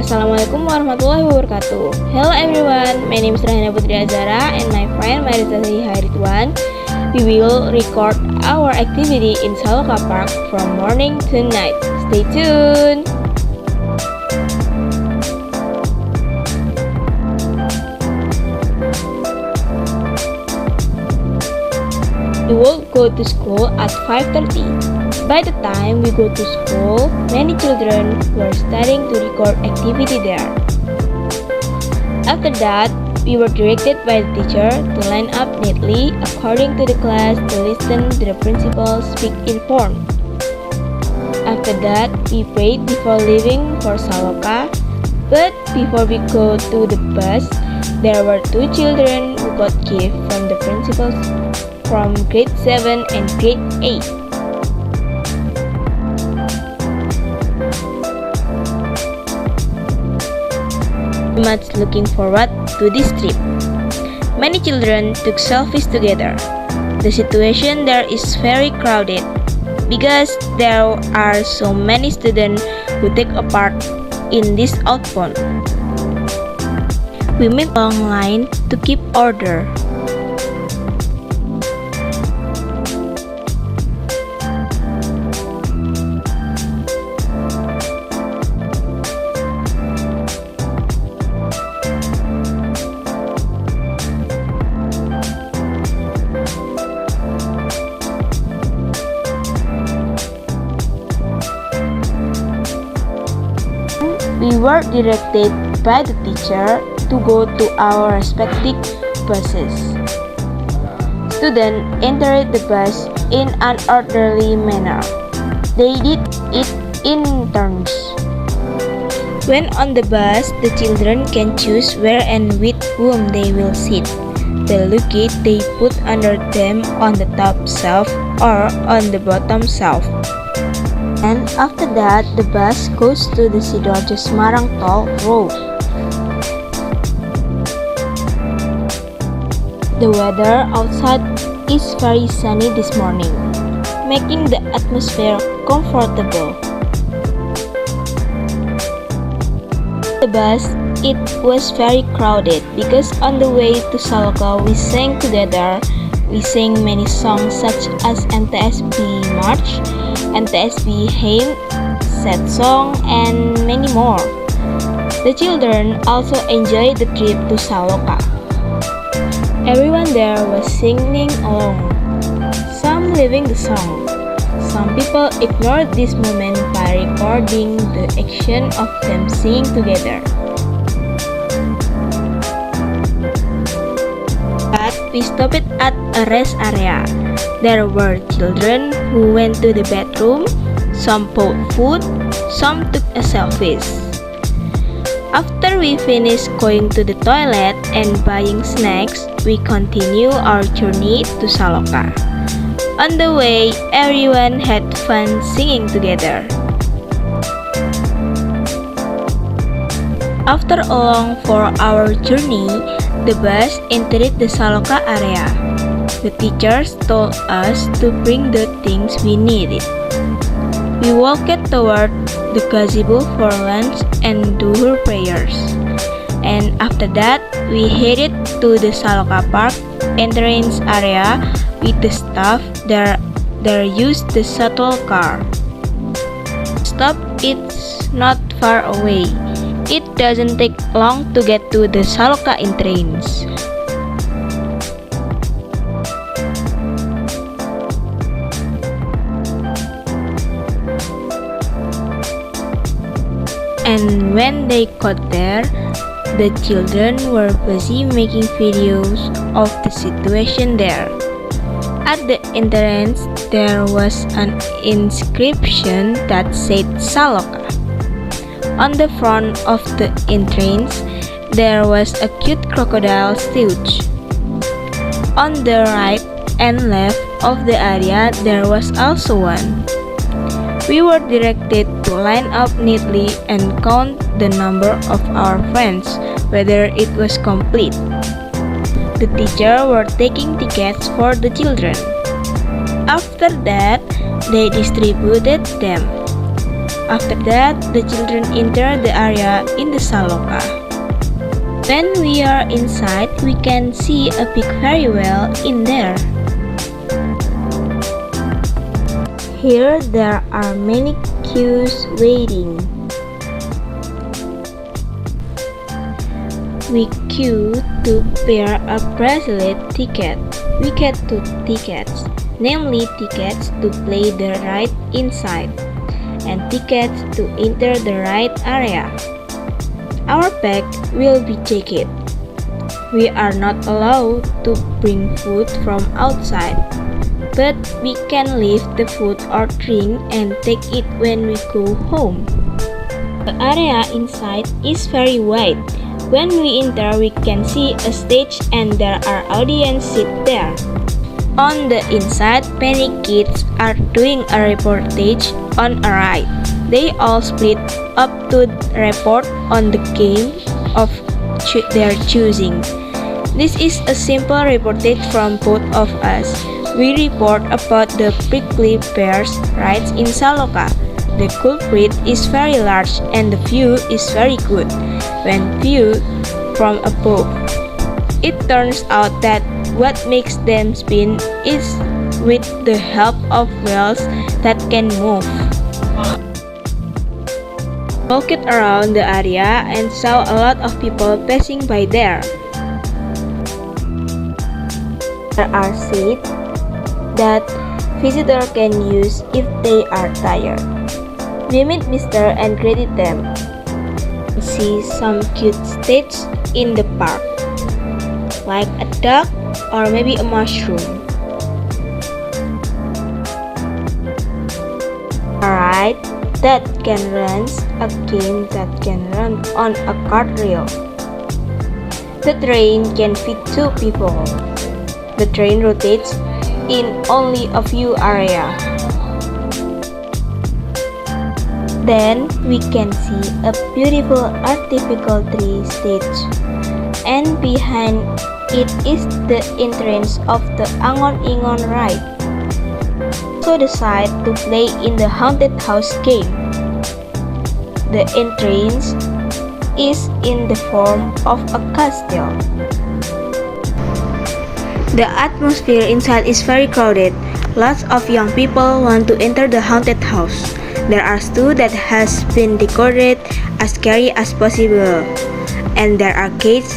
Assalamualaikum warahmatullahi wabarakatuh. Hello everyone, my name is Raihana Putri Azzahra and my friend Maritza Shahia Ridwan. We will record our activity in Saloka Park from morning to night. Stay tuned! We will go to school at 5:30. By the time we go to school, many children were starting to record activity there. After that, we were directed by the teacher to line up neatly according to the class to listen to the principal speak in form. After that, we prayed before leaving for Saloka, but before we go to the bus, there were two children who got gift from the principals from grade 7 and grade 8. Much looking forward to this trip. Many children took selfies together. The situation there is very crowded because there are so many students who take a part in this outbound. We made a long line to keep order. We were directed by the teacher to go to our respective buses. Students entered the bus in an orderly manner. They did it in turns. When on the bus, the children can choose where and with whom they will sit. The luggage they put under them on the top shelf or on the bottom shelf. And after that, the bus goes to the Sidoarjo Semarang Toll Road. The weather outside is very sunny this morning, making the atmosphere comfortable. The bus, it was very crowded because on the way to Saloka we sang together. We sang many songs such as NTSB March, NTSB Hymn, Sad Song, and many more. The children also enjoyed the trip to Saloka. Everyone there was singing along, some living the song. Some people ignored this moment by recording the action of them singing together. But we stopped at a rest area. There were children who went to the bathroom, some bought food, some took a selfies. After we finished going to the toilet and buying snacks, we continue our journey to Saloka. On the way, everyone had fun singing together. After a long 4-hour journey, the bus entered the Saloka area. The teachers told us to bring the things we needed. We walked toward the gazebo for lunch and duhur prayers. And after that, we headed to the Saloka Park entrance area with the staff there used the shuttle car. Stop, it's not far away. It doesn't take long to get to the Saloka entrance. And when they got there, the children were busy making videos of the situation there. At the entrance, there was an inscription that said Saloka. On the front of the entrance, there was a cute crocodile statue. On the right and left of the area, there was also one. We were directed to line up neatly and count the number of our friends, whether it was complete. The teacher were taking tickets for the children. After that, they distributed them. After that, the children enter the area in the saloka. When we are inside, we can see a big very well in there. Here there are many queues waiting. We queue to pair a bracelet ticket. We get two tickets, namely tickets to play the ride inside and tickets to enter the ride area. Our bag will be checked. We are not allowed to bring food from outside, but we can leave the food or drink and take it when we go home. The area inside is very wide. When we enter, we can see a stage and there are audience seats there. On the inside, many kids are doing a reportage on a ride. They all split up to report on the game of their choosing. This is a simple reportage from both of us. We report about the prickly pears rides in Saloka. The culprit is very large and the view is very good when viewed from above. It turns out that what makes them spin is with the help of wheels that can move. Walked around the area and saw a lot of people passing by there. There are seats that visitors can use if they are tired. We meet Mr. and greeted them. We see some cute stage in the park, like a duck or maybe a mushroom. A ride that can run, a game that can run on a cart rail. The train can fit 2 people. The train rotates in only a few areas. Then we can see a beautiful artificial tree stage, and behind it is the entrance of the Angon-Ingon ride. So decide to play in the haunted house game. The entrance is in the form of a castle. The atmosphere inside is very crowded. Lots of young people want to enter the haunted house. There are stools that has been decorated as scary as possible, and there are gates.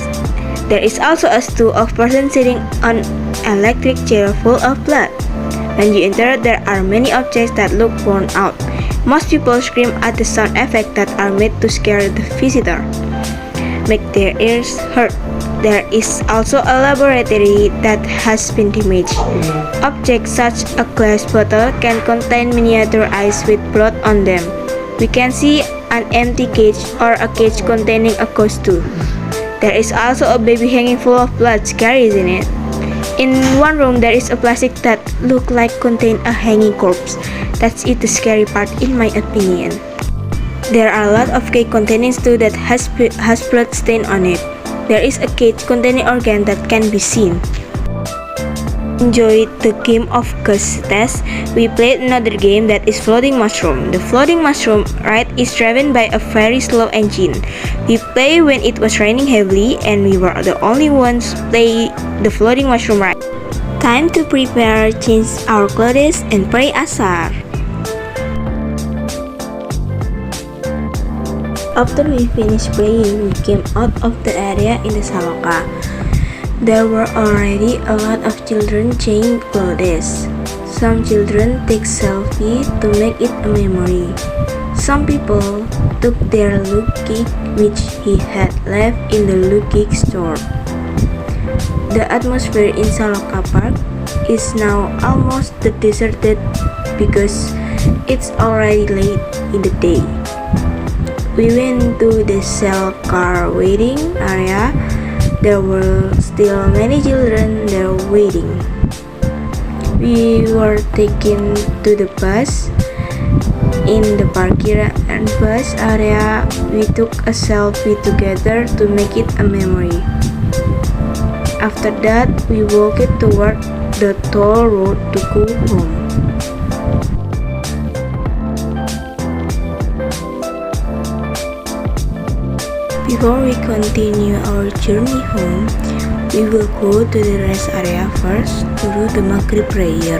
There is also a stool of person sitting on an electric chair full of blood. When you enter, there are many objects that look worn out. Most people scream at the sound effects that are made to scare the visitor, make their ears hurt. There is also a laboratory that has been damaged. Objects such as a glass bottle can contain miniature eyes with blood on them. We can see an empty cage or a cage containing a ghost too. There is also a baby hanging full of blood, scary isn't it? In one room there is a plastic that look like contain a hanging corpse. That's it, the scary part in my opinion. There are a lot of cake containing stew that has blood stain on it. There is a cage containing organ that can be seen. Enjoyed the game of ghost test. We played another game that is floating mushroom. The floating mushroom ride is driven by a very slow engine. We played when it was raining heavily and we were the only ones play the floating mushroom ride. Time to prepare, change our clothes and pray Azzahra. After we finished playing, we came out of the area in the saloka. There were already a lot of children changing clothes. Some children take selfie to make it a memory. Some people took their look cake which he had left in the look cake store. The atmosphere in Saloka Park is now almost deserted because it's already late in the day. We went to the cell car waiting area. There were still many children there waiting. We were taken to the bus. In the parking and bus area, we took a selfie together to make it a memory. After that, we walked toward the toll road to go home. Before we continue our journey home, we will go to the rest area first to do the Maghrib prayer.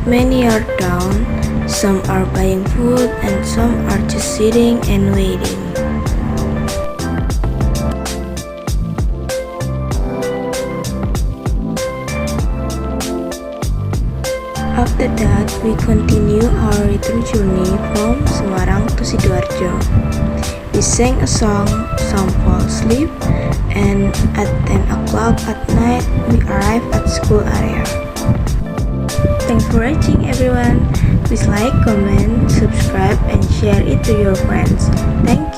Many are down, some are buying food, and some are just sitting and waiting. After that, we continue our return journey from Semarang to Sidoarjo. We sang a song, some fall asleep, and at 10 o'clock at night, we arrived at school area. Thanks for watching everyone. Please like, comment, subscribe, and share it to your friends. Thank you.